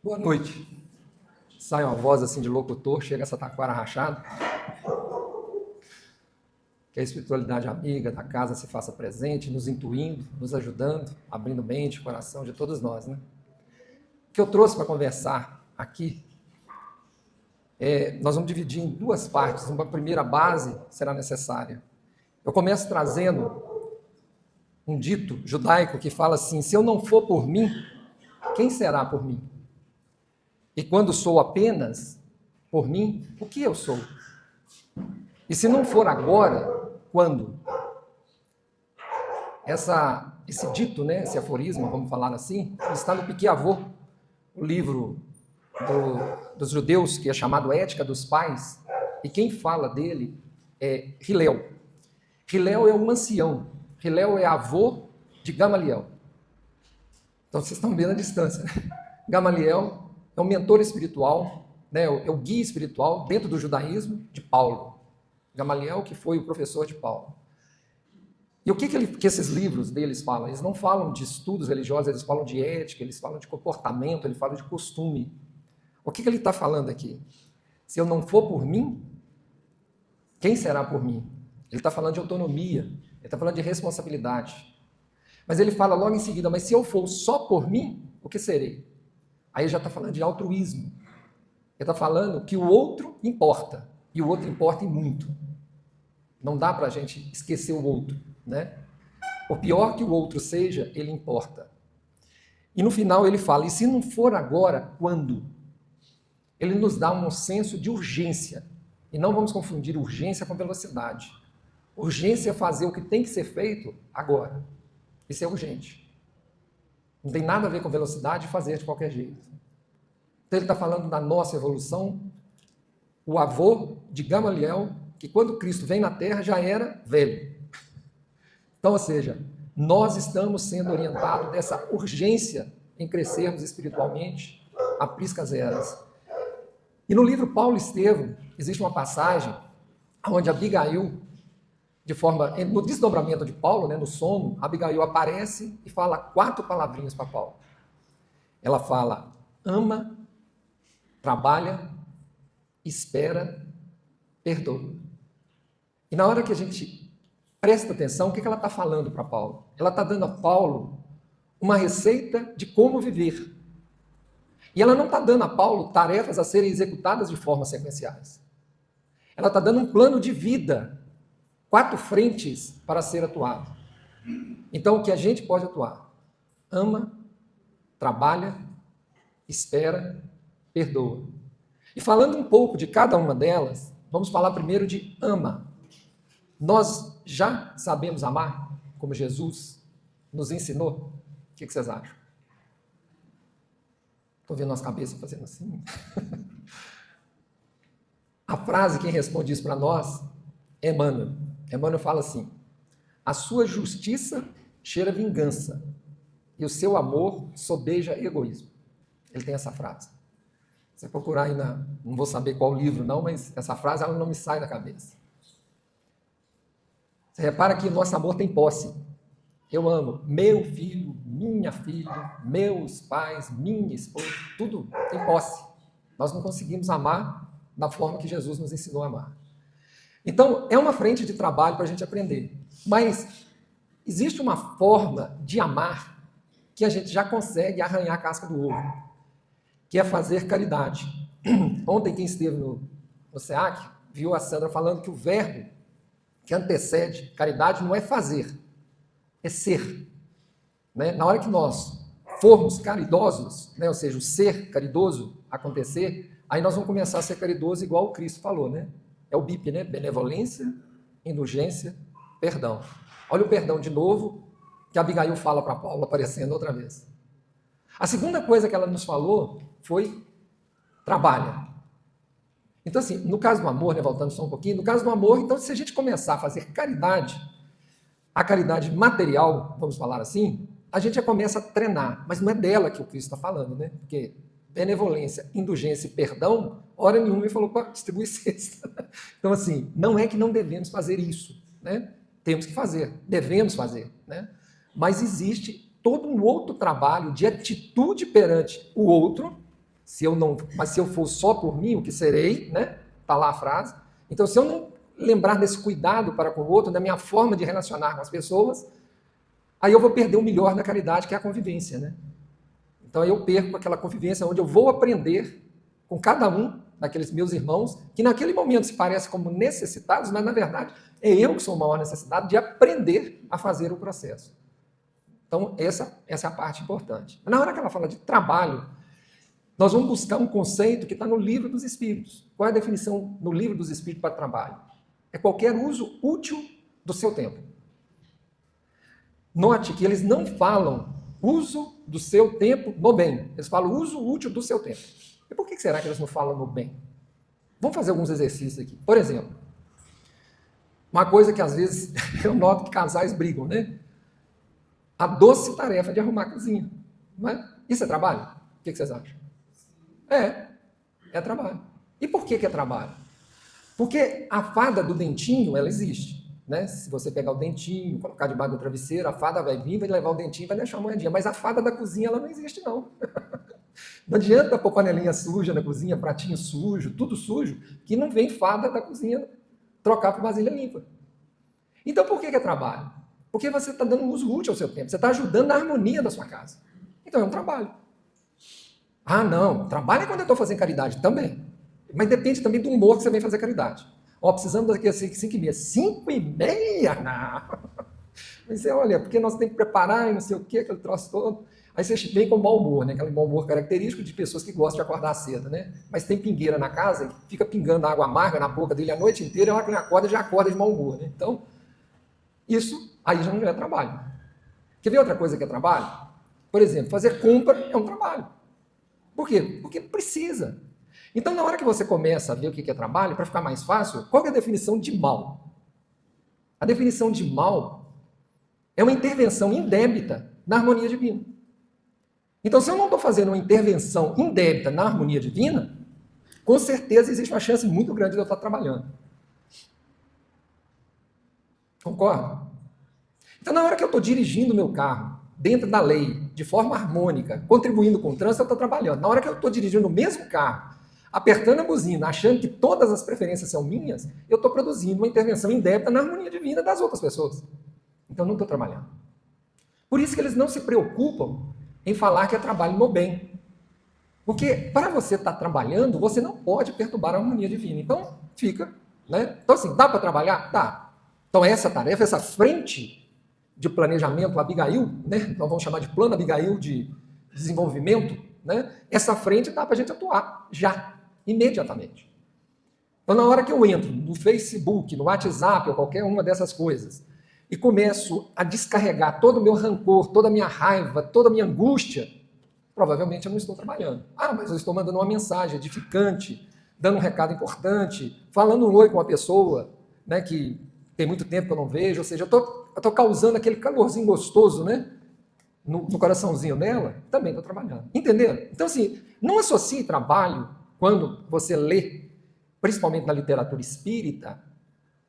Boa noite. Sai uma voz assim de locutor, chega essa taquara rachada. Que a espiritualidade amiga da casa se faça presente, nos intuindo, nos ajudando, abrindo mente, coração de todos nós, né? O que eu trouxe para conversar aqui, nós vamos dividir em duas partes. Uma primeira base será necessária. Eu começo trazendo um dito judaico que fala assim: se eu não for por mim, quem será por mim? E quando sou apenas por mim, o que eu sou? E se não for agora, quando? Esse dito, né, esse aforismo, vamos falar assim, está no Pirkei Avot, o livro dos judeus, que é chamado Ética dos Pais, e quem fala dele é Hillel. Hillel é um ancião, Hillel é avô de Gamaliel. Então vocês estão vendo a distância, né? Gamaliel é um mentor espiritual, né, é o guia espiritual dentro do judaísmo de Paulo. Gamaliel, que foi o professor de Paulo. E o que esses livros deles falam? Eles não falam de estudos religiosos, eles falam de ética, eles falam de comportamento, eles falam de costume. O que ele está falando aqui? Se eu não for por mim, quem será por mim? Ele está falando de autonomia, ele está falando de responsabilidade. Mas ele fala logo em seguida: mas se eu for só por mim, o que serei? Aí ele já está falando de altruísmo. Ele está falando que o outro importa, e o outro importa e muito. Não dá para a gente esquecer o outro, né? Por pior que o outro seja, ele importa. E no final ele fala: e se não for agora, quando? Ele nos dá um senso de urgência. E não vamos confundir urgência com velocidade. Urgência é fazer o que tem que ser feito agora. Isso é urgente. Não tem nada a ver com velocidade e fazer de qualquer jeito. Então ele está falando da nossa evolução. O avô de Gamaliel, que quando Cristo vem na Terra já era velho. Então, ou seja, nós estamos sendo orientados dessa urgência em crescermos espiritualmente a priscas eras. E no livro Paulo e Estevão, existe uma passagem onde Abigail, no desdobramento de Paulo, né, no sono, Abigail aparece e fala 4 palavrinhas para Paulo. Ela fala: ama, trabalha, espera, perdoa. E na hora que a gente presta atenção, o que ela está falando para Paulo? Ela está dando a Paulo uma receita de como viver. E ela não está dando a Paulo tarefas a serem executadas de forma sequenciais. Ela está dando um plano de vida, 4 frentes para ser atuado. Então, o que a gente pode atuar? Ama, trabalha, espera, perdoa. E falando um pouco de cada uma delas, vamos falar primeiro de ama. Nós já sabemos amar, como Jesus nos ensinou? O que vocês acham? Estou vendo as cabeças fazendo assim. A frase, quem responde isso para nós, é Emmanuel. Emmanuel fala assim: a sua justiça cheira vingança e o seu amor sobeja egoísmo. Ele tem essa frase. Você procurar aí não vou saber qual livro não, mas essa frase ela não me sai da cabeça. Você repara que o nosso amor tem posse. Eu amo meu filho, minha filha, meus pais, minha esposa, tudo tem posse. Nós não conseguimos amar da forma que Jesus nos ensinou a amar. Então, é uma frente de trabalho para a gente aprender. Mas existe uma forma de amar que a gente já consegue arranhar a casca do ovo, que é fazer caridade. Ontem, quem esteve no SEAC, viu a Sandra falando que o verbo que antecede caridade não é fazer, é ser. Né? Na hora que nós formos caridosos, né? Ou seja, o ser caridoso acontecer, aí nós vamos começar a ser caridoso igual o Cristo falou, né? É o BIP, né? Benevolência, indulgência, perdão. Olha o perdão de novo, que a Abigail fala para Paulo, aparecendo outra vez. A segunda coisa que ela nos falou foi trabalha. Então, assim, no caso do amor, né, voltando só um pouquinho, no caso do amor, então, se a gente começar a fazer caridade, a caridade material, vamos falar assim, a gente já começa a treinar, mas não é dela que o Cristo está falando, né? Porque benevolência, indulgência e perdão, hora nenhuma ele falou para distribuir cesta. Então, assim, não é que não devemos fazer isso, né? Temos que fazer, devemos fazer, né? Mas existe todo um outro trabalho de atitude perante o outro Mas se eu for só por mim, o que serei, né? Está lá a frase. Então, se eu não lembrar desse cuidado para com o outro, da minha forma de relacionar com as pessoas, aí eu vou perder o melhor da caridade, que é a convivência, né? Então, eu perco aquela convivência onde eu vou aprender com cada um daqueles meus irmãos, que naquele momento se parecem como necessitados, mas, na verdade, é eu que sou o maior necessitado de aprender a fazer o processo. Então, essa é a parte importante. Na hora que ela fala de trabalho, nós vamos buscar um conceito que está no Livro dos Espíritos. Qual é a definição no Livro dos Espíritos para trabalho? É qualquer uso útil do seu tempo. Note que eles não falam uso do seu tempo no bem. Eles falam uso útil do seu tempo. E por que será que eles não falam no bem? Vamos fazer alguns exercícios aqui. Por exemplo, uma coisa que às vezes eu noto que casais brigam, né? A doce tarefa de arrumar a cozinha. Não é? Isso é trabalho? O que vocês acham? É trabalho. E por que é trabalho? Porque a fada do dentinho, ela existe. Né? Se você pegar o dentinho, colocar debaixo do travesseiro, a fada vai vir, vai levar o dentinho e vai deixar a moedinha. Mas a fada da cozinha, ela não existe, não. Não adianta pôr panelinha suja na cozinha, pratinho sujo, tudo sujo, que não vem fada da cozinha trocar por vasilha limpa. Então, por que é trabalho? Porque você está dando um uso útil ao seu tempo. Você está ajudando na harmonia da sua casa. Então, é um trabalho. Ah, não. Trabalho é quando eu estou fazendo caridade também. Mas depende também do humor que você vem fazer caridade. Ó, precisamos daqui a 5h30. 5h30? Não. Mas você olha, porque nós temos que preparar e não sei o que, aquele troço todo. Aí você vem com mau humor, né? Aquele mau humor característico de pessoas que gostam de acordar cedo, né? Mas tem pingueira na casa e fica pingando água amarga na boca dele a noite inteira, e a hora que ele acorda, já acorda de mau humor, né? Então, isso aí já não é trabalho. Quer ver outra coisa que é trabalho? Por exemplo, fazer compra é um trabalho. Por quê? Porque precisa. Então, na hora que você começa a ver o que é trabalho, para ficar mais fácil, qual é a definição de mal? A definição de mal é uma intervenção indébita na harmonia divina. Então, se eu não estou fazendo uma intervenção indébita na harmonia divina, com certeza existe uma chance muito grande de eu estar trabalhando. Concorda? Então, na hora que eu estou dirigindo o meu carro, dentro da lei, de forma harmônica, contribuindo com o trânsito, eu estou trabalhando. Na hora que eu estou dirigindo o mesmo carro, apertando a buzina, achando que todas as preferências são minhas, eu estou produzindo uma intervenção indébita na harmonia divina das outras pessoas. Então, eu não estou trabalhando. Por isso que eles não se preocupam em falar que é trabalho no bem. Porque para você estar trabalhando, você não pode perturbar a harmonia divina. Então, fica, né? Então, assim, dá para trabalhar? Dá. Então, essa tarefa, essa frente de planejamento Abigail, né? Nós vamos chamar de plano Abigail de desenvolvimento, né? Essa frente dá para a gente atuar já, imediatamente. Então, na hora que eu entro no Facebook, no WhatsApp ou qualquer uma dessas coisas, e começo a descarregar todo o meu rancor, toda a minha raiva, toda a minha angústia, provavelmente eu não estou trabalhando. Ah, mas eu estou mandando uma mensagem edificante, dando um recado importante, falando um oi com uma pessoa, né, que tem muito tempo que eu não vejo, ou seja, eu estou causando aquele calorzinho gostoso, né, no coraçãozinho dela, também estou trabalhando. Entenderam? Então, assim, não associe trabalho, quando você lê, principalmente na literatura espírita,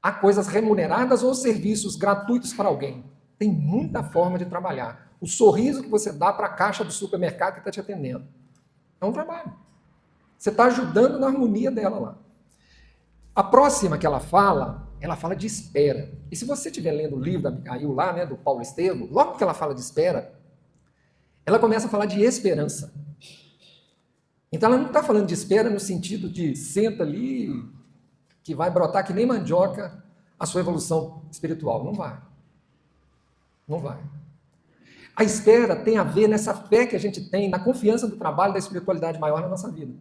a coisas remuneradas ou serviços gratuitos para alguém. Tem muita forma de trabalhar. O sorriso que você dá para a caixa do supermercado que está te atendendo é um trabalho. Você está ajudando na harmonia dela lá. A próxima que ela fala de espera. E se você estiver lendo o livro da Abigail lá, né, do Paulo Estevam, logo que ela fala de espera, ela começa a falar de esperança. Então ela não está falando de espera no sentido de senta ali, que vai brotar que nem mandioca a sua evolução espiritual. Não vai. Não vai. A espera tem a ver nessa fé que a gente tem, na confiança do trabalho da espiritualidade maior na nossa vida.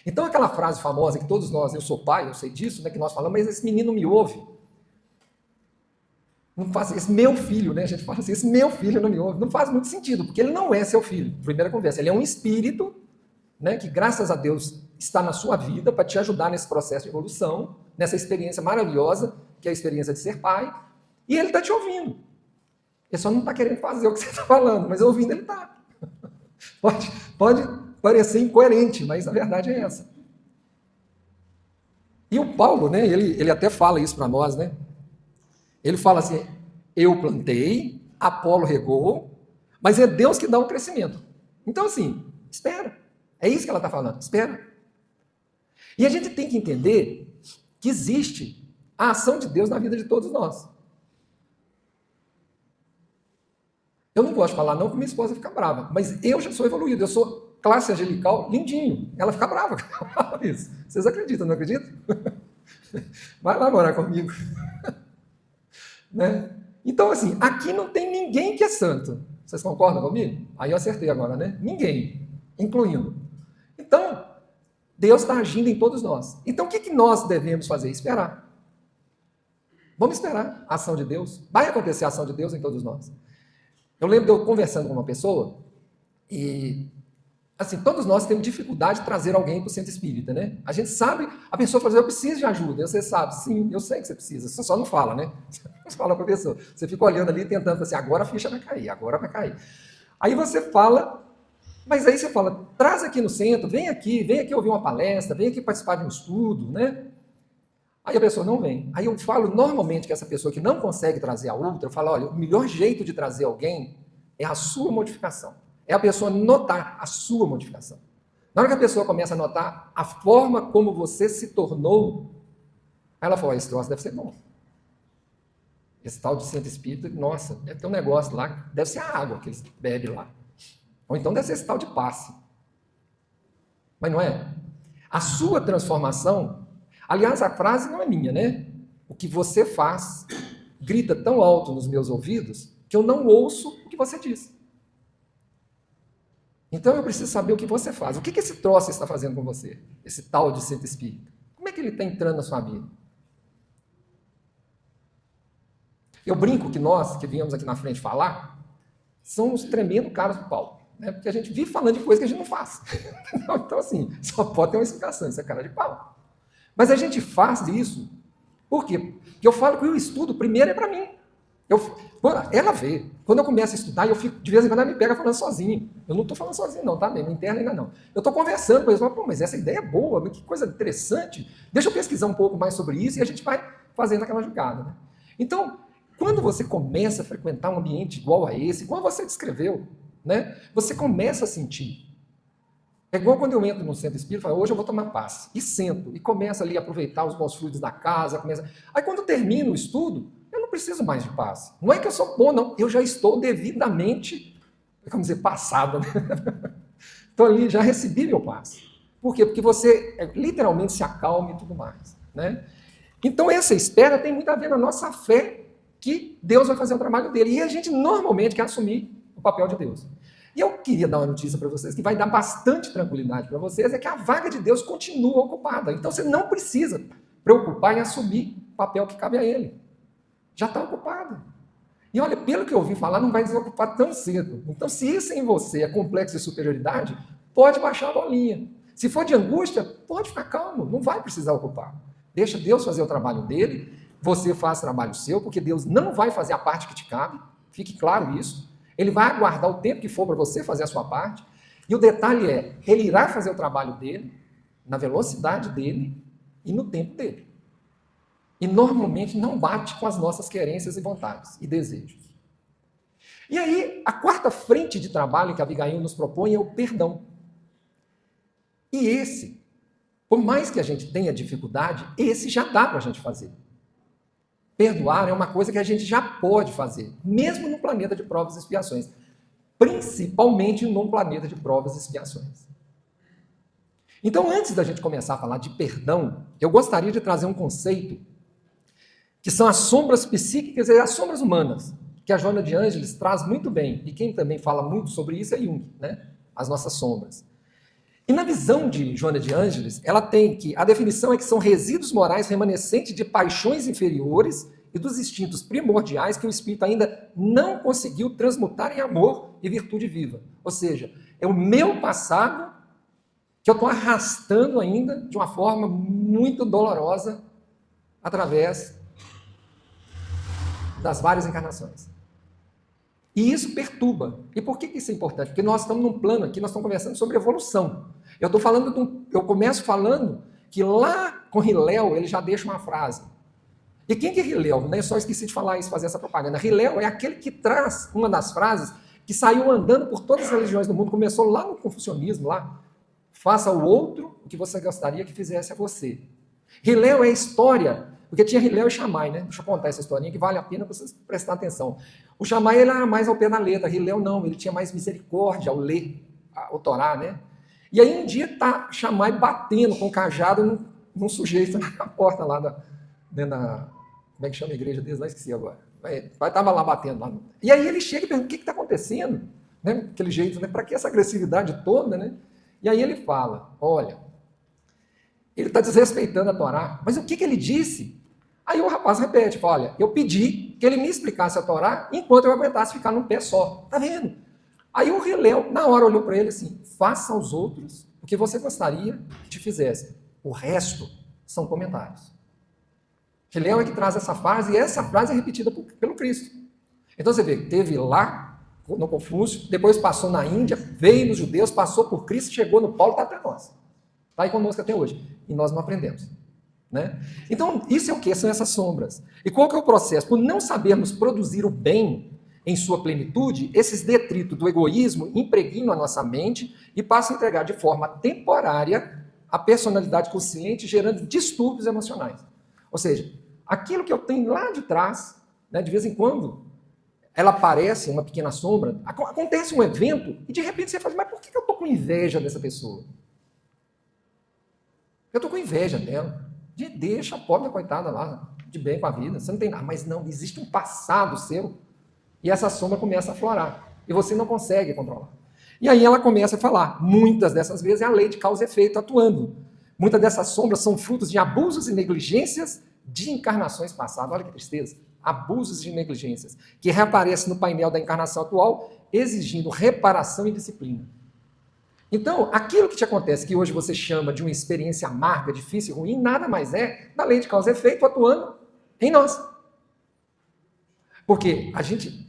Então aquela frase famosa que todos nós, eu sou pai, eu sei disso, né, que nós falamos, mas esse menino me ouve. Não faz, esse meu filho, né, a gente fala assim, esse meu filho não me ouve. Não faz muito sentido, porque ele não é seu filho, primeira conversa. Ele é um espírito, né, que graças a Deus está na sua vida para te ajudar nesse processo de evolução, nessa experiência maravilhosa, que é a experiência de ser pai, e ele está te ouvindo. Ele só não está querendo fazer o que você está falando, mas ouvindo ele está. Pode parecer incoerente, mas a verdade é essa. E o Paulo, né, ele até fala isso para nós, né? Ele fala assim, eu plantei, Apolo regou, mas é Deus que dá o crescimento. Então, assim, espera. É isso que ela está falando, espera. E a gente tem que entender que existe a ação de Deus na vida de todos nós. Eu não gosto de falar não, porque minha esposa fica brava, mas eu já sou evoluído, eu sou classe angelical lindinho. Ela fica brava quando eu falo isso. Vocês acreditam, não acreditam? Vai lá morar comigo. Né? Então, assim, aqui não tem ninguém que é santo. Vocês concordam comigo? Aí eu acertei agora, né? Ninguém, incluindo. Então, Deus está agindo em todos nós. Então, o que nós devemos fazer? Esperar. Vamos esperar a ação de Deus. Vai acontecer a ação de Deus em todos nós. Eu lembro de eu conversando com uma pessoa e, assim, todos nós temos dificuldade de trazer alguém para o centro espírita, né? A gente sabe, a pessoa fala, eu preciso de ajuda. Você sabe, sim, eu sei que você precisa. Você só não fala, né? Você não fala para a pessoa. Você fica olhando ali, tentando, assim, agora a ficha vai cair, agora vai cair. Aí você fala, mas aí você fala, traz aqui no centro, vem aqui ouvir uma palestra, vem aqui participar de um estudo, né? Aí a pessoa não vem. Aí eu falo normalmente que essa pessoa que não consegue trazer a outra, eu falo, olha, o melhor jeito de trazer alguém é a sua modificação. É a pessoa notar a sua modificação. Na hora que a pessoa começa a notar a forma como você se tornou, aí ela fala, esse troço deve ser bom. Esse tal de centro espírita, nossa, deve ter um negócio lá, deve ser a água que eles bebem lá. Ou então deve ser esse tal de passe. Mas não é? A sua transformação, aliás, a frase não é minha, né? O que você faz grita tão alto nos meus ouvidos que eu não ouço o que você diz. Então eu preciso saber o que você faz. O que esse troço está fazendo com você? Esse tal de centro espírita. Como é que ele está entrando na sua vida? Eu brinco que nós, que viemos aqui na frente falar, somos tremendo caras do pau. Né? Porque a gente vive falando de coisa que a gente não faz. Então, assim, só pode ter uma explicação, isso é cara de pau. Mas a gente faz isso, por quê? Porque eu falo que o estudo primeiro é para mim. Ela vê, quando eu começo a estudar, eu fico, de vez em quando ela me pega falando sozinho. Eu não estou falando sozinho não, tá? Não interno ainda não. Eu estou conversando com eles, pô, mas essa ideia é boa, que coisa interessante. Deixa eu pesquisar um pouco mais sobre isso e a gente vai fazendo aquela jogada. Né? Então, quando você começa a frequentar um ambiente igual a esse, igual você descreveu, né? Você começa a sentir. É igual quando eu entro no centro espírita e falo, hoje eu vou tomar passe. E sento, e começo ali a aproveitar os bons fluidos da casa. Aí quando termino o estudo, eu não preciso mais de passe. Não é que eu sou bom, não. Eu já estou devidamente, como dizer, passado. Né? Então ali, já recebi meu passe. Por quê? Porque você literalmente se acalma e tudo mais. Né? Então essa espera tem muito a ver na nossa fé que Deus vai fazer o trabalho dele. E a gente normalmente quer assumir o papel de Deus. E eu queria dar uma notícia para vocês que vai dar bastante tranquilidade para vocês, é que a vaga de Deus continua ocupada. Então você não precisa preocupar em assumir o papel que cabe a ele. Já está ocupado. E olha, pelo que eu ouvi falar, não vai desocupar tão cedo. Então, se isso em você é complexo de superioridade, pode baixar a bolinha. Se for de angústia, pode ficar calmo, não vai precisar ocupar. Deixa Deus fazer o trabalho dele, você faz o trabalho seu, porque Deus não vai fazer a parte que te cabe, fique claro isso. Ele vai aguardar o tempo que for para você fazer a sua parte. E o detalhe é, ele irá fazer o trabalho dele, na velocidade dele e no tempo dele. E normalmente não bate com as nossas querências e vontades e desejos. E aí, a quarta frente de trabalho que a Abigail nos propõe é o perdão. E esse, por mais que a gente tenha dificuldade, esse já dá para a gente fazer. Perdoar é uma coisa que a gente já pode fazer, mesmo no planeta de provas e expiações. Principalmente num planeta de provas e expiações. Então, antes da gente começar a falar de perdão, eu gostaria de trazer um conceito que são as sombras psíquicas e as sombras humanas, que a Joana de Ângeles traz muito bem, e quem também fala muito sobre isso é Jung, né? As nossas sombras. E na visão de Joana de Ângeles, ela tem que, a definição é que são resíduos morais remanescentes de paixões inferiores e dos instintos primordiais que o espírito ainda não conseguiu transmutar em amor e virtude viva. Ou seja, é o meu passado que eu estou arrastando ainda de uma forma muito dolorosa através das várias encarnações. E isso perturba. E por que isso é importante? Porque nós estamos num plano aqui, nós estamos conversando sobre evolução. Eu começo falando que lá com Hillel ele já deixa uma frase. E quem que é Hillel? Eu só esqueci de falar isso, fazer essa propaganda. Hillel é aquele que traz uma das frases que saiu andando por todas as religiões do mundo, começou lá no confucionismo, lá, faça ao outro o que você gostaria que fizesse a você. Hilel é história, porque tinha Hilel e Shammai, né? Deixa eu contar essa historinha que vale a pena vocês prestar atenção. O Shammai ele era mais ao pé da letra, Hilel não, ele tinha mais misericórdia ao ler o Torá, né? E aí um dia está Shammai batendo com o cajado num sujeito na porta lá como é que chama a igreja deles? Não esqueci agora. Estava lá batendo. Lá. E aí ele chega e pergunta, o que está acontecendo? Né? Aquele jeito, né? Para que essa agressividade toda? Né? E aí ele fala, olha, ele está desrespeitando a Torá. Mas o que ele disse? Aí o rapaz repete, fala, olha, eu pedi que ele me explicasse a Torá enquanto eu aguentasse ficar num pé só. Tá vendo? Aí o Hilel, na hora, olhou para ele assim, faça aos outros o que você gostaria que te fizesse. O resto são comentários. Hilel é que traz essa frase, e essa frase é repetida pelo Cristo. Então você vê, teve lá no Confúcio, depois passou na Índia, veio nos judeus, passou por Cristo, chegou no Paulo, está até nós. Está aí conosco até hoje. E nós não aprendemos. Né? Então, isso é o que? São essas sombras. E qual que é o processo? Por não sabermos produzir o bem em sua plenitude, esses detritos do egoísmo impregnam a nossa mente e passam a entregar de forma temporária a personalidade consciente, gerando distúrbios emocionais. Ou seja, aquilo que eu tenho lá de trás, né, de vez em quando, ela aparece, uma pequena sombra, acontece um evento e de repente você fala, mas por que eu estou com inveja dessa pessoa? Eu estou com inveja dela. Deixa a pobre coitada lá, de bem com a vida, você não tem nada. Mas não, existe um passado seu e essa sombra começa a aflorar e você não consegue controlar. E aí ela começa a falar, muitas dessas vezes é a lei de causa e efeito atuando. Muitas dessas sombras são frutos de abusos e negligências de encarnações passadas. Olha que tristeza. Abusos e negligências que reaparecem no painel da encarnação atual, exigindo reparação e disciplina. Então, aquilo que te acontece, que hoje você chama de uma experiência amarga, difícil, ruim, nada mais é da lei de causa e efeito atuando em nós. Porque a gente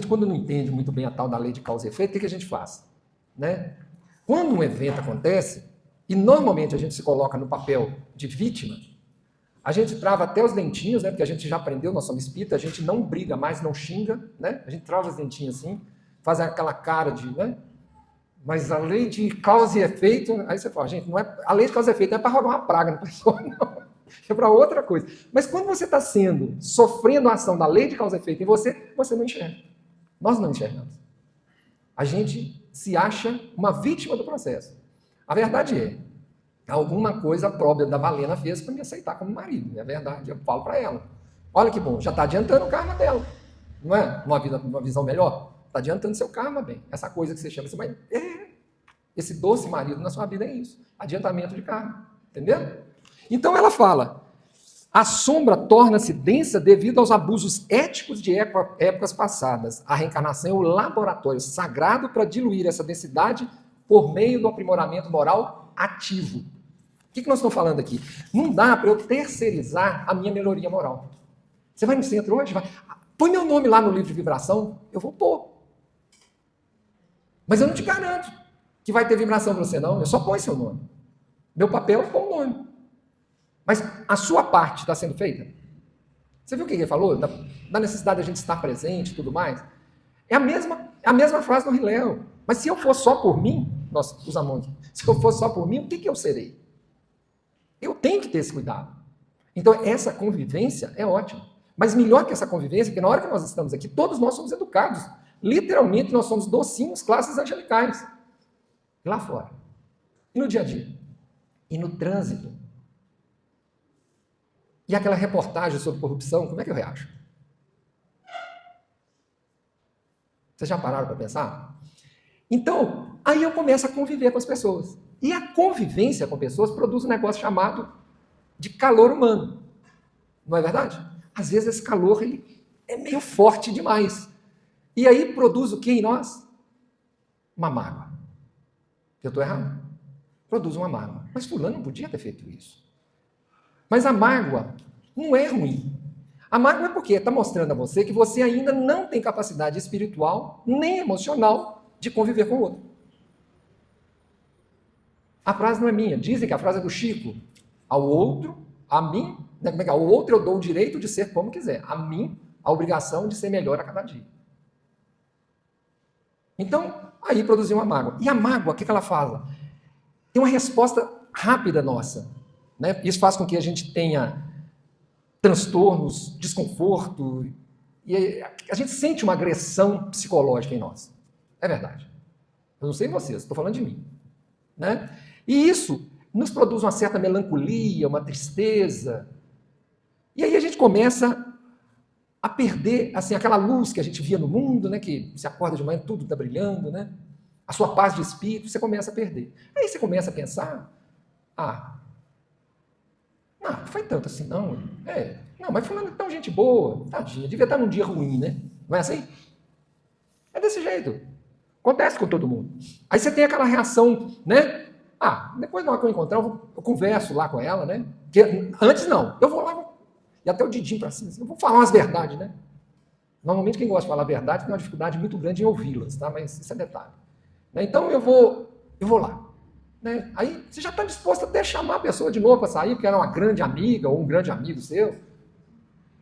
quando não entende muito bem a tal da lei de causa e efeito, o que a gente faz? Né? Quando um evento acontece, e normalmente a gente se coloca no papel de vítima, a gente trava até os dentinhos, né? Porque a gente já aprendeu, nós somos espírita, a gente não briga mais, não xinga, né? A gente trava os dentinhos assim, faz aquela cara de, né? Mas a lei de causa e efeito, aí você fala, gente, não é, a lei de causa e efeito não é para rogar uma praga na pessoa, não. É para outra coisa. Mas quando você está sofrendo a ação da lei de causa e efeito em você, você não enxerga. Nós não enxergamos. A gente se acha uma vítima do processo. A verdade é, alguma coisa a própria da Valena fez para me aceitar como marido. É verdade, eu falo para ela. Olha que bom, já está adiantando o karma dela. Não é? Uma visão melhor? Está adiantando seu karma, bem. Essa coisa que você chama, esse doce marido na sua vida é isso. Adiantamento de karma. Entendeu? Então ela fala, a sombra torna-se densa devido aos abusos éticos de épocas passadas. A reencarnação é o laboratório sagrado para diluir essa densidade por meio do aprimoramento moral ativo. O que nós estamos falando aqui? Não dá para eu terceirizar a minha melhoria moral. Você vai no centro hoje? Põe meu nome lá no livro de vibração, eu vou pôr. Mas eu não te garanto que vai ter vibração para você, não. Eu só põe seu nome. Meu papel é pôr o nome. Mas a sua parte está sendo feita? Você viu o que ele falou? Da necessidade de a gente estar presente e tudo mais? É a mesma frase do Hilel. Mas se eu for só por mim, nossa, os amões, se eu for só por mim, o que eu serei? Eu tenho que ter esse cuidado. Então, essa convivência é ótima. Mas melhor que essa convivência, porque na hora que nós estamos aqui, todos nós somos educados. Literalmente, nós somos docinhos, classes angelicais. Lá fora. E no dia a dia? E no trânsito? E aquela reportagem sobre corrupção, como é que eu reajo? Vocês já pararam para pensar? Então, aí eu começo a conviver com as pessoas. E a convivência com pessoas produz um negócio chamado de calor humano. Não é verdade? Às vezes esse calor ele é meio forte demais. E aí produz o que em nós? Uma mágoa. Eu estou errado? Produz uma mágoa. Mas fulano não podia ter feito isso. Mas a mágoa não é ruim. A mágoa é porque está mostrando a você que você ainda não tem capacidade espiritual nem emocional de conviver com o outro. A frase não é minha. Dizem que a frase é do Chico. Ao outro, a mim, né, como é que é? Ao outro eu dou o direito de ser como quiser. A mim, a obrigação de ser melhor a cada dia. Então, aí produziu uma mágoa. E a mágoa, o que ela fala? tem uma resposta rápida nossa, né? Isso faz com que a gente tenha transtornos, desconforto, e a gente sente uma agressão psicológica em nós. É verdade. Eu não sei vocês, estou falando de mim, né? E isso nos produz uma certa melancolia, uma tristeza. E aí a gente começa a perder assim, aquela luz que a gente via no mundo, né? Que você acorda de manhã, tudo está brilhando, né? A sua paz de espírito, você começa a perder. Aí você começa a pensar, não foi tanto assim, não. Não, mas fulano é tão gente boa, tadinha, devia estar num dia ruim, né? Não é assim? É desse jeito. Acontece com todo mundo. Aí você tem aquela reação, né? Depois na hora que eu encontrar, eu converso lá com ela, né? Porque antes não, eu vou lá e até o dedinho para cima, assim, eu vou falar umas verdades, né? Normalmente quem gosta de falar a verdade tem uma dificuldade muito grande em ouvi-las, tá? Mas isso é detalhe. Então eu vou lá. Né? Aí você já está disposto até a chamar a pessoa de novo para sair, porque era uma grande amiga ou um grande amigo seu.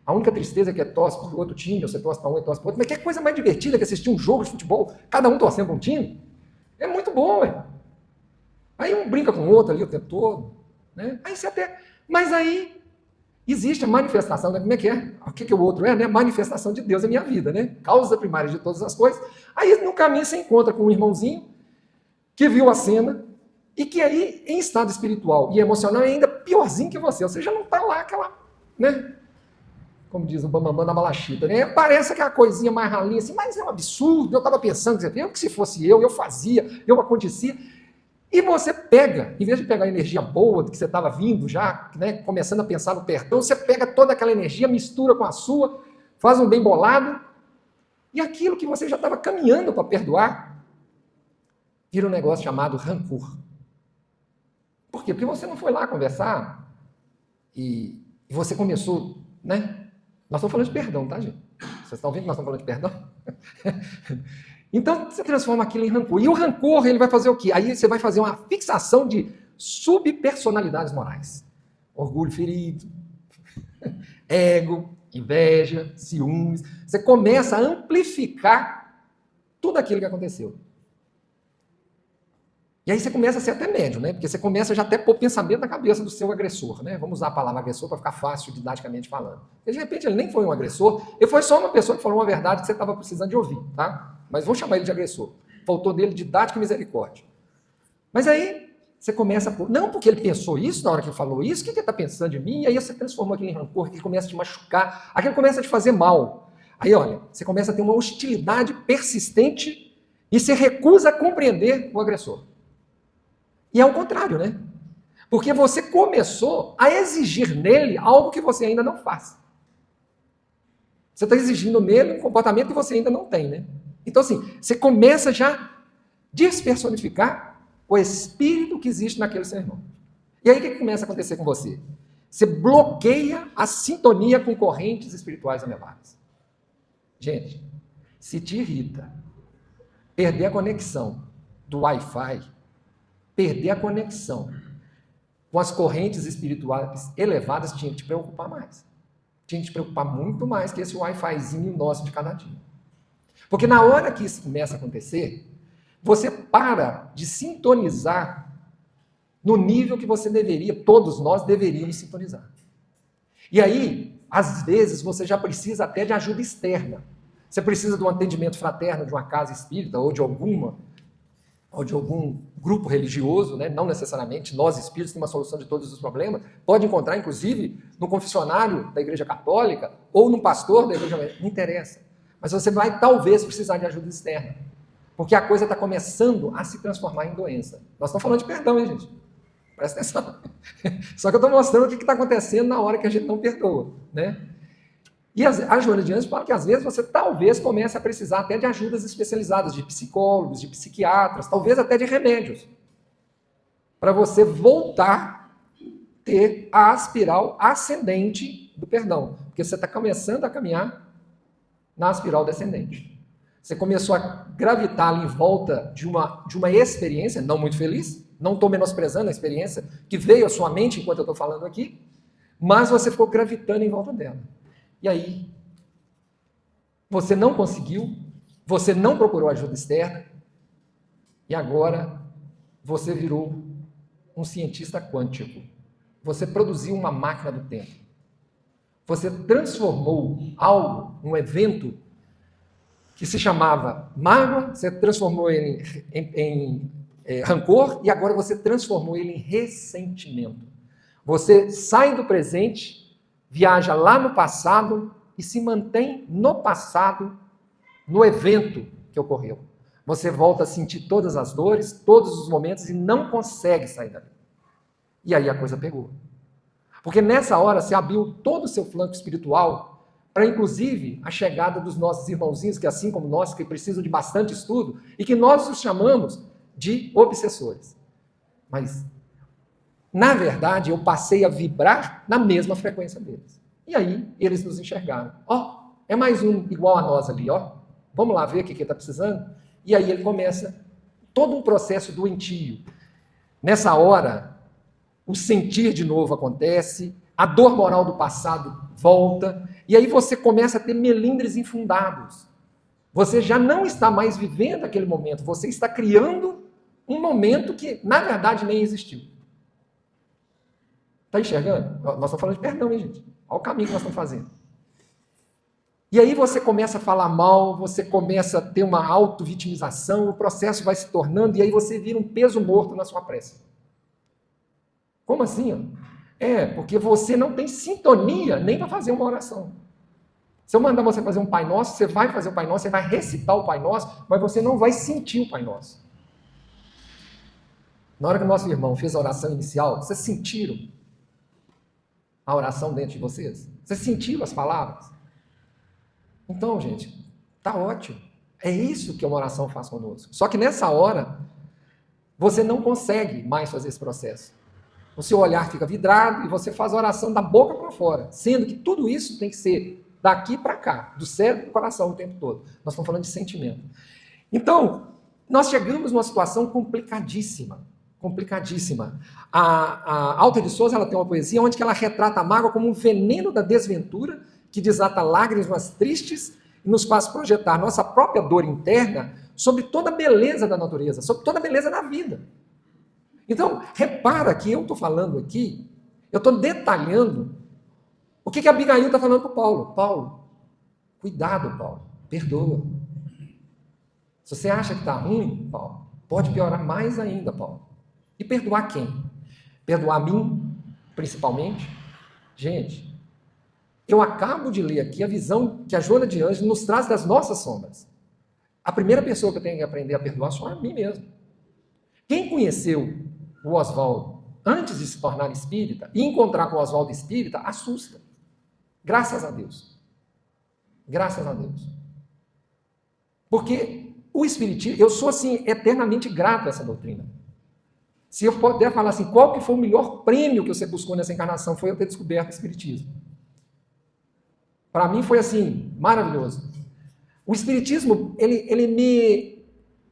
A única tristeza é que é torce para o outro time, ou você torce para um e torce para o outro. Mas que coisa mais divertida que assistir um jogo de futebol, cada um torcendo para um time. É muito bom, ué. Aí um brinca com o outro ali o tempo todo. Né? Aí você até... Mas aí existe a manifestação, né? Como é que é? O que o outro é? Né? Manifestação de Deus em minha vida, né? Causa primária de todas as coisas. Aí no caminho você encontra com um irmãozinho que viu a cena e que aí, em estado espiritual e emocional, é ainda piorzinho que você. Você já não está lá aquela, né? Como diz o Bambambam da Balachita, né? Parece aquela coisinha mais ralinha assim, mas é um absurdo. Eu estava pensando, que se fosse eu fazia, eu acontecia. E você pega, em vez de pegar a energia boa do que você estava vindo já, né, começando a pensar no perdão, você pega toda aquela energia, mistura com a sua, faz um bem bolado, e aquilo que você já estava caminhando para perdoar, vira um negócio chamado rancor. Por quê? Porque você não foi lá conversar e você começou, né? Nós estamos falando de perdão, tá, gente? Vocês estão vendo que nós estamos falando de perdão? Então, você transforma aquilo em rancor. E o rancor, ele vai fazer o quê? Aí você vai fazer uma fixação de subpersonalidades morais. Orgulho ferido, ego, inveja, ciúmes. Você começa a amplificar tudo aquilo que aconteceu. E aí você começa a ser até médio, né? Porque você começa já até a pôr pensamento na cabeça do seu agressor, né? Vamos usar a palavra agressor para ficar fácil didaticamente falando. Porque de repente ele nem foi um agressor, ele foi só uma pessoa que falou uma verdade que você estava precisando de ouvir, tá? Mas vamos chamar ele de agressor. Faltou dele didática e misericórdia. Mas aí você começa a pôr, não porque ele pensou isso na hora que ele falou isso, o que ele está pensando de mim? E aí você transformou aquilo em rancor, que começa a te machucar, aquilo começa a te fazer mal. Aí olha, você começa a ter uma hostilidade persistente e você recusa a compreender o agressor. E é o contrário, né? Porque você começou a exigir nele algo que você ainda não faz. Você está exigindo nele um comportamento que você ainda não tem, né? Então, assim, você começa já a despersonificar o espírito que existe naquele seu irmão. E aí o que começa a acontecer com você? Você bloqueia a sintonia com correntes espirituais elevadas. Gente, se te irrita perder a conexão do Wi-Fi, perder a conexão com as correntes espirituais elevadas, tinha que te preocupar mais. Tinha que te preocupar muito mais que esse Wi-Fizinho nosso de cada dia. Porque na hora que isso começa a acontecer, você para de sintonizar no nível que você deveria, todos nós deveríamos sintonizar. E aí, às vezes, você já precisa até de ajuda externa. Você precisa de um atendimento fraterno de uma casa espírita ou de algum grupo religioso, né? Não necessariamente, nós espíritos temos uma solução de todos os problemas, pode encontrar, inclusive, no confessionário da Igreja Católica ou no pastor da Igreja, não interessa. Mas você vai, talvez, precisar de ajuda externa, porque a coisa está começando a se transformar em doença. Nós estamos falando de perdão, hein, gente? Presta atenção. Só que eu estou mostrando o que está acontecendo na hora que a gente não perdoa, né? E a Joana de Anjos fala que às vezes você talvez comece a precisar até de ajudas especializadas, de psicólogos, de psiquiatras, talvez até de remédios, para você voltar a ter a espiral ascendente do perdão, porque você está começando a caminhar na espiral descendente. Você começou a gravitar ali em volta de uma experiência não muito feliz, não estou menosprezando a experiência que veio à sua mente enquanto eu estou falando aqui, mas você ficou gravitando em volta dela. E aí, você não conseguiu, você não procurou ajuda externa, e agora você virou um cientista quântico. Você produziu uma máquina do tempo. Você transformou algo, um evento, que se chamava mágoa, você transformou ele em rancor, e agora você transformou ele em ressentimento. Você sai do presente, viaja lá no passado e se mantém no passado, no evento que ocorreu. Você volta a sentir todas as dores, todos os momentos e não consegue sair dali. E aí a coisa pegou. Porque nessa hora você abriu todo o seu flanco espiritual para, inclusive, a chegada dos nossos irmãozinhos, que assim como nós, que precisam de bastante estudo, e que nós os chamamos de obsessores. Mas, na verdade, eu passei a vibrar na mesma frequência deles. E aí, eles nos enxergaram. Ó, é mais um igual a nós ali, ó. Vamos lá ver o que ele está precisando? E aí ele começa todo um processo doentio. Nessa hora, o sentir de novo acontece, a dor moral do passado volta, e aí você começa a ter melindres infundados. Você já não está mais vivendo aquele momento, você está criando um momento que, na verdade, nem existiu. Está enxergando? Nós estamos falando de perdão, hein, gente? Olha o caminho que nós estamos fazendo. E aí você começa a falar mal, você começa a ter uma auto-vitimização, o processo vai se tornando, e aí você vira um peso morto na sua prece. Como assim? Porque você não tem sintonia nem para fazer uma oração. Se eu mandar você fazer um Pai Nosso, você vai fazer o Pai Nosso, você vai recitar o Pai Nosso, mas você não vai sentir o Pai Nosso. Na hora que o nosso irmão fez a oração inicial, vocês sentiram a oração dentro de vocês? Vocês sentiram as palavras? Então, gente, tá ótimo. É isso que uma oração faz conosco. Só que nessa hora, você não consegue mais fazer esse processo. O seu olhar fica vidrado e você faz a oração da boca para fora, sendo que tudo isso tem que ser daqui para cá, do cérebro para o coração o tempo todo. Nós estamos falando de sentimento. Então, nós chegamos numa situação complicadíssima. Complicadíssima. A Alta de Souza, ela tem uma poesia onde ela retrata a mágoa como um veneno da desventura que desata lágrimas tristes e nos faz projetar nossa própria dor interna sobre toda a beleza da natureza, sobre toda a beleza da vida. Então, repara que eu estou falando aqui, eu estou detalhando o que a Abigail está falando para o Paulo. Paulo, cuidado, Paulo, perdoa. Se você acha que está ruim, Paulo, pode piorar mais ainda, Paulo. E perdoar quem? Perdoar a mim, principalmente? Gente, eu acabo de ler aqui a visão que a Joana de Ângeles nos traz das nossas sombras. A primeira pessoa que eu tenho que aprender a perdoar sou a mim mesmo. Quem conheceu o Oswaldo antes de se tornar espírita e encontrar com o Oswaldo espírita, assusta. Graças a Deus. Graças a Deus. Porque o espiritismo, eu sou assim eternamente grato a essa doutrina. Se eu puder falar assim, qual que foi o melhor prêmio que você buscou nessa encarnação, foi eu ter descoberto o espiritismo. Para mim foi assim, maravilhoso. O espiritismo,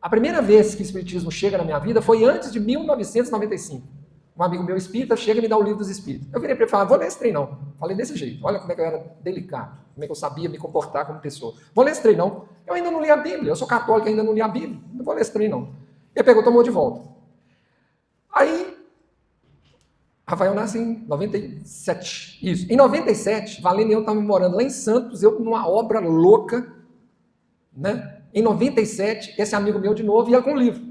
a primeira vez que o espiritismo chega na minha vida foi antes de 1995. Um amigo meu espírita chega e me dá o livro dos espíritos. Eu virei para ele e falei, vou ler esse trem não. Falei desse jeito, olha como é que eu era delicado, como é que eu sabia me comportar como pessoa. Vou ler esse trem não. Eu ainda não li a Bíblia, eu sou católico, ainda não li a Bíblia. Não vou ler esse trem não. Ele pegou, tomou de volta. Aí, Rafael nasce em 97. Isso. Em 97, Valene e eu estávamos morando lá em Santos, eu numa obra louca, né? Em 97, esse amigo meu de novo ia com um livro.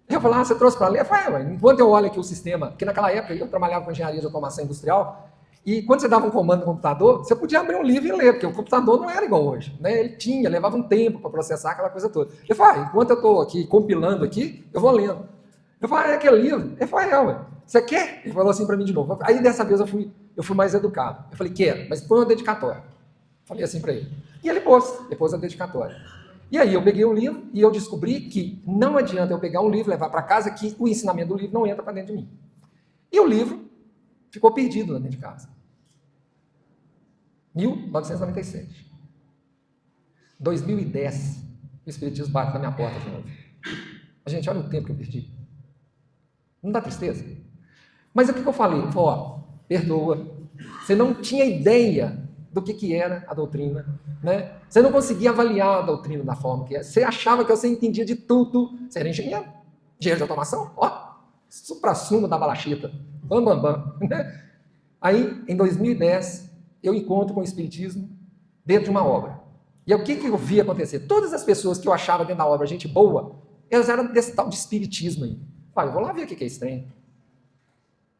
Eu falei, você trouxe para ler? Eu falei, enquanto eu olho aqui o sistema, porque naquela época eu trabalhava com engenharia de automação industrial, e quando você dava um comando no computador, você podia abrir um livro e ler, porque o computador não era igual hoje, né? Ele levava um tempo para processar aquela coisa toda. Eu falei, enquanto eu estou aqui compilando aqui, eu vou lendo. Eu falei, é aquele livro? Ele falou, você quer? Ele falou assim para mim de novo. Aí dessa vez eu fui mais educado. Eu falei, quero, mas põe uma dedicatória. Falei assim para ele. E ele pôs a dedicatória. E aí eu peguei um livro e eu descobri que não adianta eu pegar um livro, levar para casa, que o ensinamento do livro não entra para dentro de mim. E o livro ficou perdido lá dentro de casa. 1997. 2010, o Espiritismo bate na minha porta de novo. Gente, olha o tempo que eu perdi. Não dá tristeza? Mas o que eu falei? Eu falei, perdoa. Você não tinha ideia do que era a doutrina, né? Você não conseguia avaliar a doutrina da forma que é. Você achava que você entendia de tudo. Você era engenheiro de automação, supra-sumo da balachita, bam, bam, bam. Né? Aí, em 2010, eu encontro com o Espiritismo dentro de uma obra. E o que eu vi acontecer? Todas as pessoas que eu achava dentro da obra gente boa, elas eram desse tal de Espiritismo aí. Pai, eu vou lá ver o que é estranho.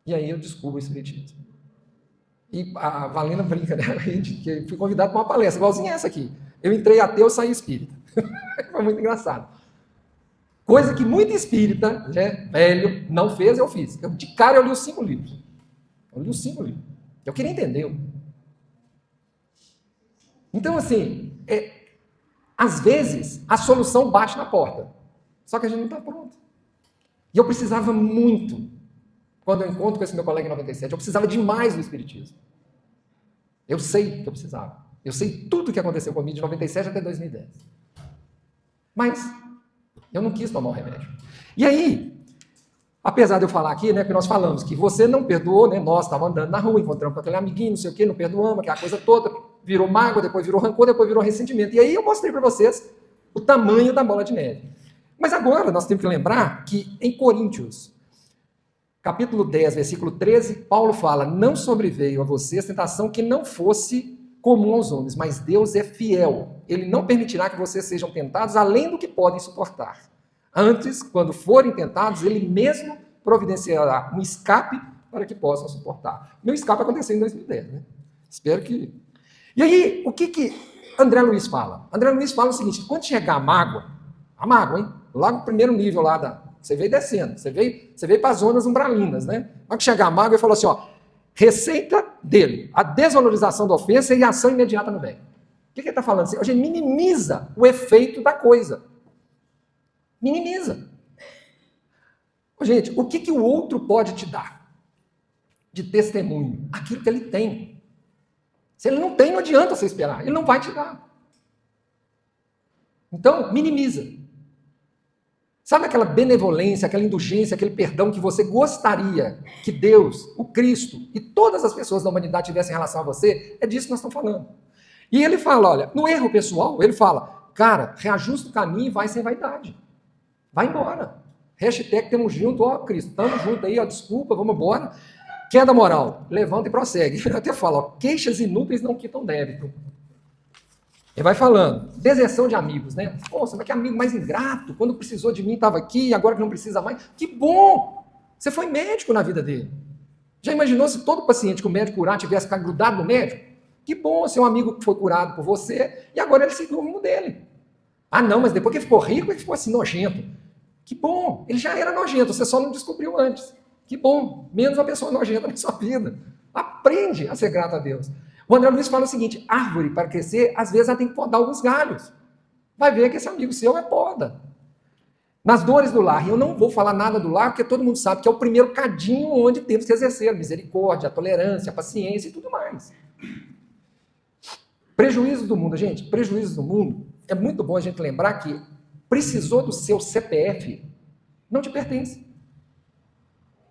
E aí eu descubro o Espiritismo. E a Valena brinca, né? Que eu fui convidado para uma palestra, igualzinha essa aqui. Eu entrei ateu, saí espírita. Foi muito engraçado. Coisa que muito espírita, né, velho, não fez, eu fiz. De cara eu li os 5 livros. Eu li os 5 livros. Eu queria entender. Então, assim, às vezes a solução bate na porta. Só que a gente não está pronto. E eu precisava muito, quando eu encontro com esse meu colega em 97, eu precisava demais do Espiritismo. Eu sei que eu precisava. Eu sei tudo o que aconteceu comigo de 97 até 2010. Mas eu não quis tomar o remédio. E aí, apesar de eu falar aqui, né, que nós falamos que você não perdoou, né, nós estávamos andando na rua, encontramos com aquele amiguinho, não sei o quê, não perdoamos, aquela coisa toda, virou mágoa, depois virou rancor, depois virou ressentimento. E aí eu mostrei para vocês o tamanho da bola de neve. Mas agora nós temos que lembrar que em Coríntios, capítulo 10, versículo 13, Paulo fala: não sobreveio a vocês tentação que não fosse comum aos homens, mas Deus é fiel. Ele não permitirá que vocês sejam tentados além do que podem suportar. Antes, quando forem tentados, ele mesmo providenciará um escape para que possam suportar. Meu escape aconteceu em 2010, né? Espero que... E aí, o que André Luiz fala? André Luiz fala o seguinte: quando chegar a mágoa, hein? Lá no primeiro nível lá você veio descendo, você veio para as zonas umbralinas, né? Quando chegar a mágoa, ele falou assim, ó, receita dele, a desvalorização da ofensa e a ação imediata no bem. O que ele está falando? A gente minimiza o efeito da coisa. Minimiza. Gente, o que o outro pode te dar de testemunho? Aquilo que ele tem. Se ele não tem, não adianta você esperar. Ele não vai te dar. Então, minimiza. Sabe aquela benevolência, aquela indulgência, aquele perdão que você gostaria que Deus, o Cristo e todas as pessoas da humanidade tivessem em relação a você? É disso que nós estamos falando. E ele fala, olha, no erro pessoal, ele fala, cara, reajusta o caminho e vai sem vaidade. Vai embora. Hashtag temos junto, ó, Cristo, estamos juntos aí, ó, desculpa, vamos embora. Queda moral, levanta e prossegue. Eu até falo, ó, queixas inúteis não quitam débito. Ele vai falando, deserção de amigos, né? Poxa, mas que amigo mais ingrato, quando precisou de mim estava aqui, agora que não precisa mais. Que bom! Você foi médico na vida dele. Já imaginou se todo paciente que o médico curar tivesse ficado grudado no médico? Que bom ser um amigo que foi curado por você e agora ele seguiu o rumo dele. Ah, não, mas depois que ele ficou rico, ele ficou assim nojento. Que bom! Ele já era nojento, você só não descobriu antes. Que bom! Menos uma pessoa nojenta na sua vida. Aprende a ser grato a Deus. O André Luiz fala o seguinte, árvore, para crescer, às vezes ela tem que podar alguns galhos. Vai ver que esse amigo seu é poda. Nas dores do lar, e eu não vou falar nada do lar, porque todo mundo sabe que é o primeiro cadinho onde temos que exercer a misericórdia, a tolerância, a paciência e tudo mais. Prejuízos do mundo, gente, prejuízos do mundo, é muito bom a gente lembrar que precisou do seu CPF, não te pertence.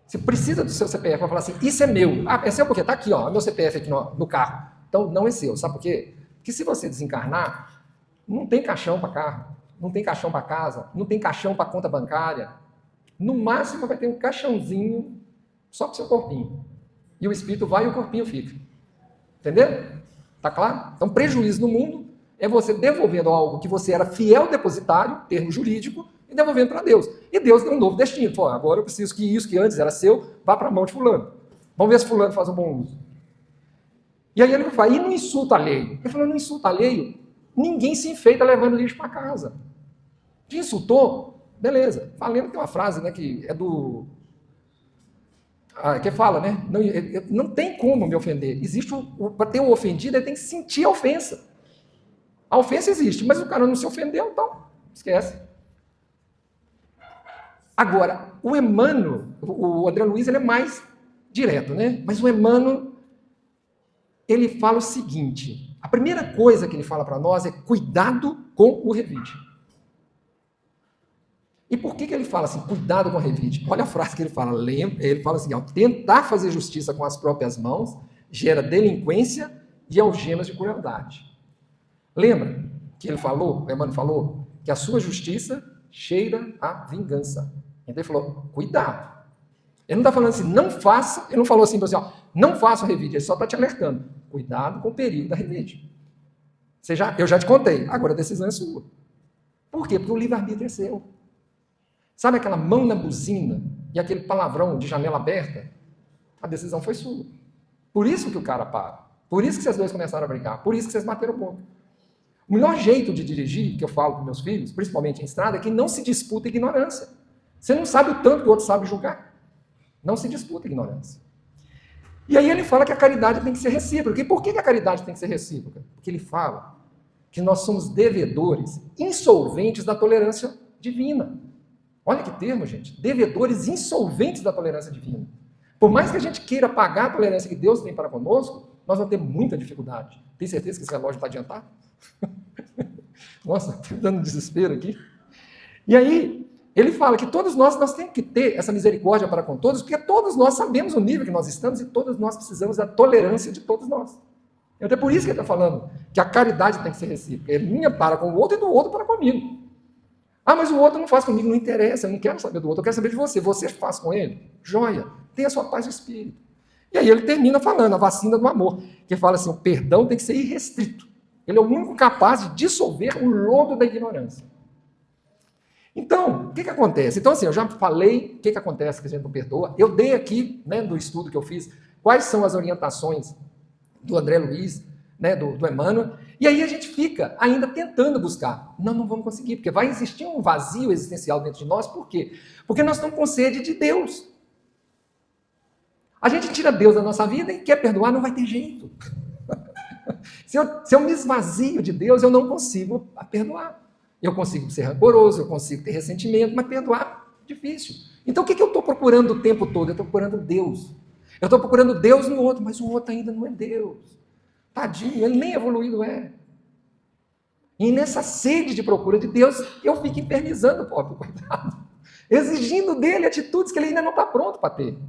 Você precisa do seu CPF para falar assim, isso é meu. Ah, é seu por quê? Está aqui, ó, meu CPF aqui no carro. Então, não é seu. Sabe por quê? Porque se você desencarnar, não tem caixão para carro, não tem caixão para casa, não tem caixão para conta bancária. No máximo vai ter um caixãozinho só para o seu corpinho. E o espírito vai e o corpinho fica. Entendeu? Tá claro? Então, prejuízo no mundo é você devolvendo algo que você era fiel depositário, termo jurídico, e devolvendo para Deus. E Deus deu um novo destino. Pô, agora eu preciso que isso que antes era seu, vá para a mão de fulano. Vamos ver se fulano faz um bom uso. E aí ele vai, e no insulto alheio? Ele falou, no insulto alheio, ninguém se enfeita levando lixo para casa. Te insultou? Beleza. Falando que tem uma frase, né, que é do... que fala, né? Não tem como me ofender. Existe para ter um ofendido, ele tem que sentir a ofensa. A ofensa existe, mas o cara não se ofendeu, então esquece. Agora, o Emmanuel, o André Luiz, ele é mais direto, né? Mas o Emmanuel, ele fala o seguinte, a primeira coisa que ele fala para nós é cuidado com o revide. E por que ele fala assim, cuidado com o revide? Olha a frase que ele fala, ele fala assim, ó, tentar fazer justiça com as próprias mãos gera delinquência e algemas de crueldade. Lembra que ele falou, o Emmanuel falou, que a sua justiça cheira a vingança. Então ele falou, cuidado. Ele não está falando assim, não faça, ele não falou assim, não faça o revide, ele só está te alertando. Cuidado com o perigo da revide. Eu já te contei, agora a decisão é sua. Por quê? Porque o livre-arbítrio é seu. Sabe aquela mão na buzina e aquele palavrão de janela aberta? A decisão foi sua. Por isso que o cara para. Por isso que vocês dois começaram a brigar. Por isso que vocês bateram boca. O melhor jeito de dirigir, que eu falo com meus filhos, principalmente em estrada, é que não se disputa ignorância. Você não sabe o tanto que o outro sabe julgar. Não se disputa ignorância. E aí ele fala que a caridade tem que ser recíproca. E por que a caridade tem que ser recíproca? Porque ele fala que nós somos devedores insolventes da tolerância divina. Olha que termo, gente. Devedores insolventes da tolerância divina. Por mais que a gente queira pagar a tolerância que Deus tem para conosco, nós vamos ter muita dificuldade. Tem certeza que esse relógio está adiantado? Nossa, estou dando desespero aqui. E aí, ele fala que todos nós temos que ter essa misericórdia para com todos, porque todos nós sabemos o nível que nós estamos e todos nós precisamos da tolerância de todos nós. Então é por isso que ele está falando que a caridade tem que ser recíproca. É minha para com o outro e do outro para comigo. Ah, mas o outro não faz comigo, não interessa, eu não quero saber do outro, eu quero saber de você. Você faz com ele? Joia, tenha a sua paz de espírito. E aí ele termina falando, a vacina do amor, que fala assim, o perdão tem que ser irrestrito. Ele é o único capaz de dissolver o lodo da ignorância. Então, o que acontece? Então, assim, eu já falei o que acontece que a gente não perdoa. Eu dei aqui, né, do estudo que eu fiz, quais são as orientações do André Luiz, né, do Emmanuel, e aí a gente fica ainda tentando buscar. Não vamos conseguir, porque vai existir um vazio existencial dentro de nós. Por quê? Porque nós estamos com sede de Deus. A gente tira Deus da nossa vida e quer perdoar, não vai ter jeito. Se eu me esvazio de Deus, eu não consigo perdoar. Eu consigo ser rancoroso, eu consigo ter ressentimento, mas perdoar é difícil. Então o que eu estou procurando o tempo todo? Eu estou procurando Deus. Eu estou procurando Deus no outro, mas o outro ainda não é Deus. Tadinho, ele nem evoluído é. E nessa sede de procura de Deus, eu fico infernizando o pobre coitado. Exigindo dele atitudes que ele ainda não está pronto para ter.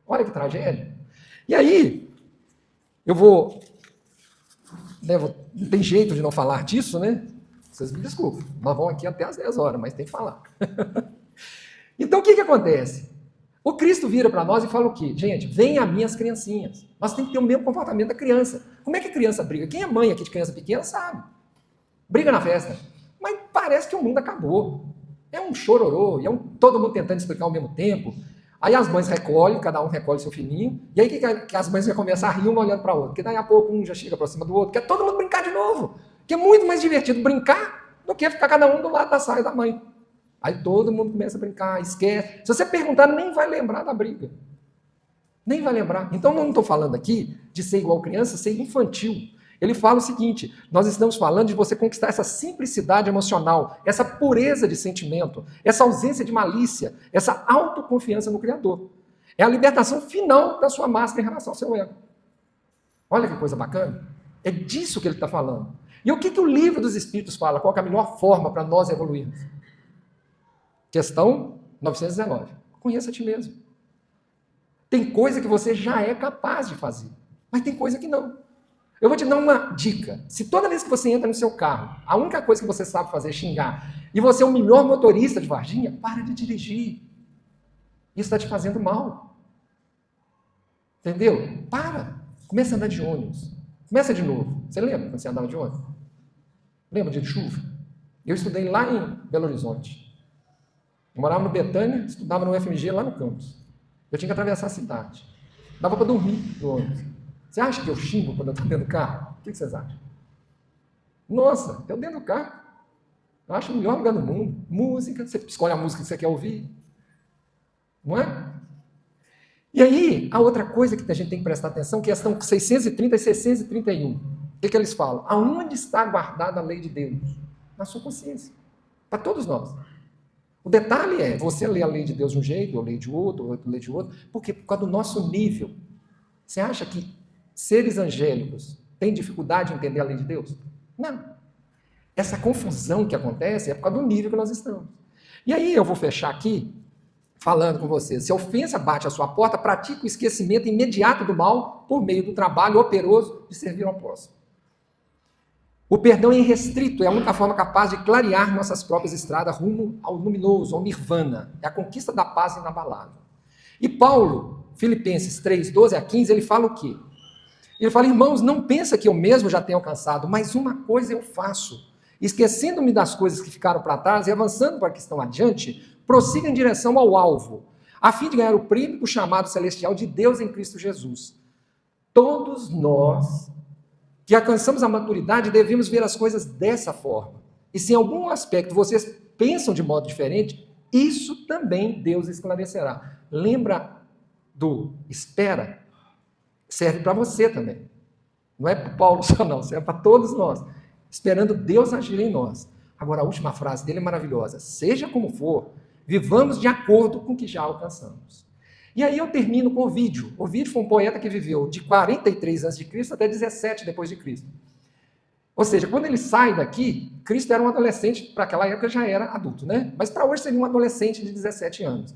Olha que tragédia. E aí, eu vou... Não tem jeito de não falar disso, né? Vocês me desculpem. Nós vamos aqui até às 10 horas, mas tem que falar. Então, o que acontece? O Cristo vira para nós e fala o quê? Gente, venham as minhas criancinhas. Nós temos que ter o mesmo comportamento da criança. Como é que a criança briga? Quem é mãe aqui de criança pequena sabe. Briga na festa. Mas parece que o mundo acabou. É um chororô, todo mundo tentando explicar ao mesmo tempo. Aí as mães recolhem, cada um recolhe seu filhinho. E aí que as mães já começam a rir uma olhando para a outra. Porque daí a pouco um já chega para cima do outro. Quer todo mundo brincar de novo. Que é muito mais divertido brincar do que ficar cada um do lado da saia da mãe. Aí todo mundo começa a brincar, esquece. Se você perguntar, nem vai lembrar da briga. Nem vai lembrar. Então, não estou falando aqui de ser igual criança, ser infantil. Ele fala o seguinte, nós estamos falando de você conquistar essa simplicidade emocional, essa pureza de sentimento, essa ausência de malícia, essa autoconfiança no Criador. É a libertação final da sua máscara em relação ao seu ego. Olha que coisa bacana. É disso que ele está falando. E o que o livro dos Espíritos fala? Qual é a melhor forma para nós evoluirmos? Questão 919. Conheça a ti mesmo. Tem coisa que você já é capaz de fazer, mas tem coisa que não. Eu vou te dar uma dica. Se toda vez que você entra no seu carro, a única coisa que você sabe fazer é xingar, e você é o melhor motorista de Varginha, para de dirigir. Isso está te fazendo mal. Entendeu? Para. Começa a andar de ônibus. Começa de novo. Você lembra quando você andava de ônibus? Lembra de chuva? Eu estudei lá em Belo Horizonte. Eu morava no Betânia, estudava no UFMG lá no campus. Eu tinha que atravessar a cidade. Dava para dormir no ônibus. Você acha que eu xingo quando eu estou dentro do carro? O que vocês acham? Nossa, eu dentro do carro. Eu acho o melhor lugar do mundo. Música, você escolhe a música que você quer ouvir. Não é? E aí, a outra coisa que a gente tem que prestar atenção, que questão 630 e 631. O que eles falam? Aonde está guardada a lei de Deus? Na sua consciência. Para todos nós. O detalhe é, você lê a lei de Deus de um jeito, eu leio de outro, outro lê de outro, porque por causa do nosso nível. Você acha que seres angélicos têm dificuldade em entender a lei de Deus? Não. Essa confusão que acontece é por causa do nível que nós estamos. E aí eu vou fechar aqui, falando com vocês. Se a ofensa bate à sua porta, pratique o esquecimento imediato do mal por meio do trabalho operoso de servir ao próximo. O perdão é irrestrito, é a única forma capaz de clarear nossas próprias estradas rumo ao luminoso, ao nirvana. É a conquista da paz inabalável. E Paulo, Filipenses 3, 12 a 15, ele fala o quê? Ele fala, irmãos, não pensa que eu mesmo já tenho alcançado, mas uma coisa eu faço, esquecendo-me das coisas que ficaram para trás e avançando para que estão adiante, prossiga em direção ao alvo, a fim de ganhar o prêmio do chamado celestial de Deus em Cristo Jesus. Todos nós que alcançamos a maturidade devemos ver as coisas dessa forma. E se em algum aspecto vocês pensam de modo diferente, isso também Deus esclarecerá. Lembra do espera? Serve para você também. Não é para Paulo só não, serve para todos nós. Esperando Deus agir em nós. Agora, a última frase dele é maravilhosa. Seja como for, vivamos de acordo com o que já alcançamos. E aí eu termino com Ovídio. Ovídio foi um poeta que viveu de 43 a.C. até 17 depois de Cristo. Ou seja, quando ele sai daqui, Cristo era um adolescente, para aquela época já era adulto, né? Mas para hoje seria um adolescente de 17 anos.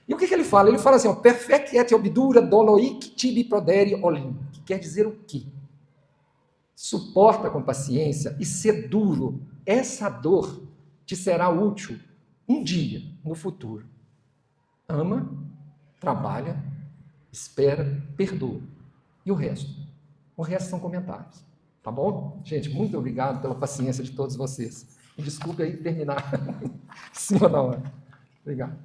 E o que ele fala? Ele fala assim, perfect et obdura doloic tibi prodere olim, que quer dizer o quê? Suporta com paciência e ser duro. Essa dor te será útil um dia, no futuro. Ama, trabalha, espera, perdoa. E o resto? O resto são comentários. Tá bom? Gente, muito obrigado pela paciência de todos vocês. E desculpe aí terminar em cima da hora. Obrigado.